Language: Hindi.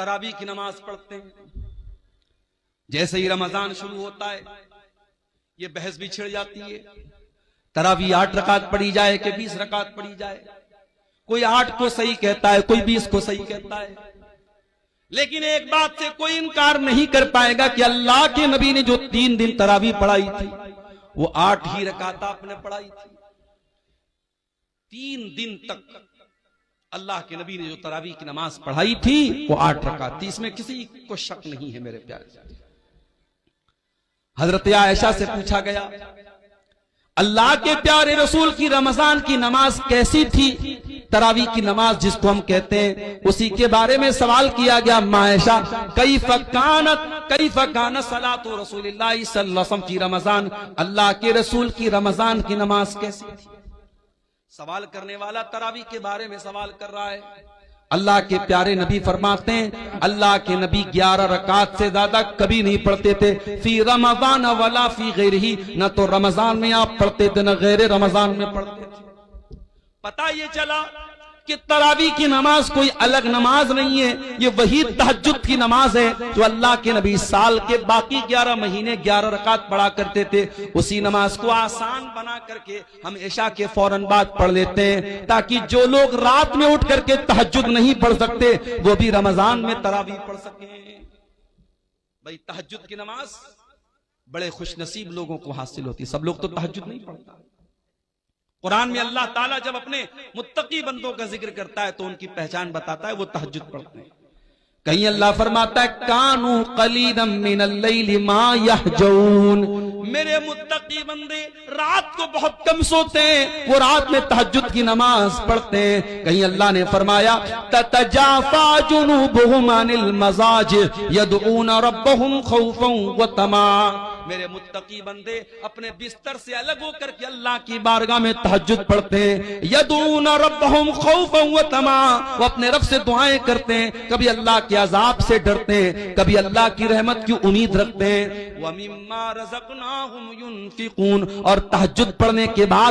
तरावी की नमाज पढ़ते हैं। जैसे ही रमजान शुरू होता है ये बहस भी छिड़ जाती है, तरावी 8 रकात पढ़ी जाए कि 20 रकात पढ़ी जाए। कोई 8 को सही कहता है, कोई 20 को सही कहता है। लेकिन एक बात से कोई इनकार नहीं कर पाएगा कि अल्लाह के नबी ने जो 3 दिन तरावी पढ़ाई थी वो 8 ही रकात आपने पढ़ाई थी। 3 दिन तक अल्लाह के नबी ने जो तरावी की नमाज पढ़ाई थी वो 8 रकात थी, इसमें किसी को शक नहीं है मेरे प्यारे। हजरत आयशा से पूछा गया अल्लाह के प्यारे रसूल की रमजान की नमाज कैसी थी, तरावी की नमाज जिसको हम कहते हैं, उसी के बारे में सवाल किया गया। मायशा कैफ़ कानत सलातु रसूलिल्लाह सल्लल्लाहु अलैहि वसल्लम की रमजान, अल्लाह के रसूल की रमजान की नमाज कैसी थी। सवाल करने वाला तरावी के बारे में सवाल कर रहा है। अल्लाह के प्यारे नबी फरमाते हैं अल्लाह के नबी 11 रकात से ज्यादा कभी नहीं पढ़ते थे। फी रमजान वला फी गैरिही, न तो रमजान में आप पढ़ते थे न गैर रमजान में पढ़ते थे। पता ये चला कि तरावी की नमाज कोई अलग नमाज नहीं है, ये वही तहज्जुद की नमाज है जो अल्लाह के नबी साल के बाकी 11 महीने 11 रकात पढ़ा करते थे। उसी नमाज को आसान बना करके हम इशा के फौरन बाद पढ़ लेते हैं, ताकि जो लोग रात में उठ करके तहज्जुद नहीं पढ़ सकते वो भी रमजान में तरावी पढ़ सके। भाई तहज्जुद की नमाज बड़े खुशनसीब लोगों को हासिल होती, सब लोग तो तहज्जुद नहीं पढ़ता। कुरान में अल्लाह ताला जब अपने मुत्तकी बंदों का जिक्र करता है तो उनकी पहचान बताता है, वो तहज्जुद पढ़ते हैं। कहीं अल्लाह फरमाता है कानू कलीदम मिनल लैली मा यहजऊन, मेरे मुत्तकी बंदे रात को बहुत कम सोते हैं, वो रात में तहज्जुद की नमाज पढ़ते हैं। कहीं अल्लाह ने फरमाया ततजाफा जुनूबुहुम अनिल मजाज यदऊन रब्बहुम खौफन व तमा, मेरे मुत्तकी बंदे अपने बिस्तर से अलग होकर के अल्लाह की बारगाह में तहज्जुद पढ़ते हैं। यदून रब्बहुम खौफन व तमा, वो अपने रब से दुआएं करते हैं, कभी अल्लाह के अजाब से डरते हैं, कभी अल्लाह की रहमत की उम्मीद रखते हैं। व मिम्मा रज़क़नाहुम युनफिकून, और तहज्जुद पढ़ने के बाद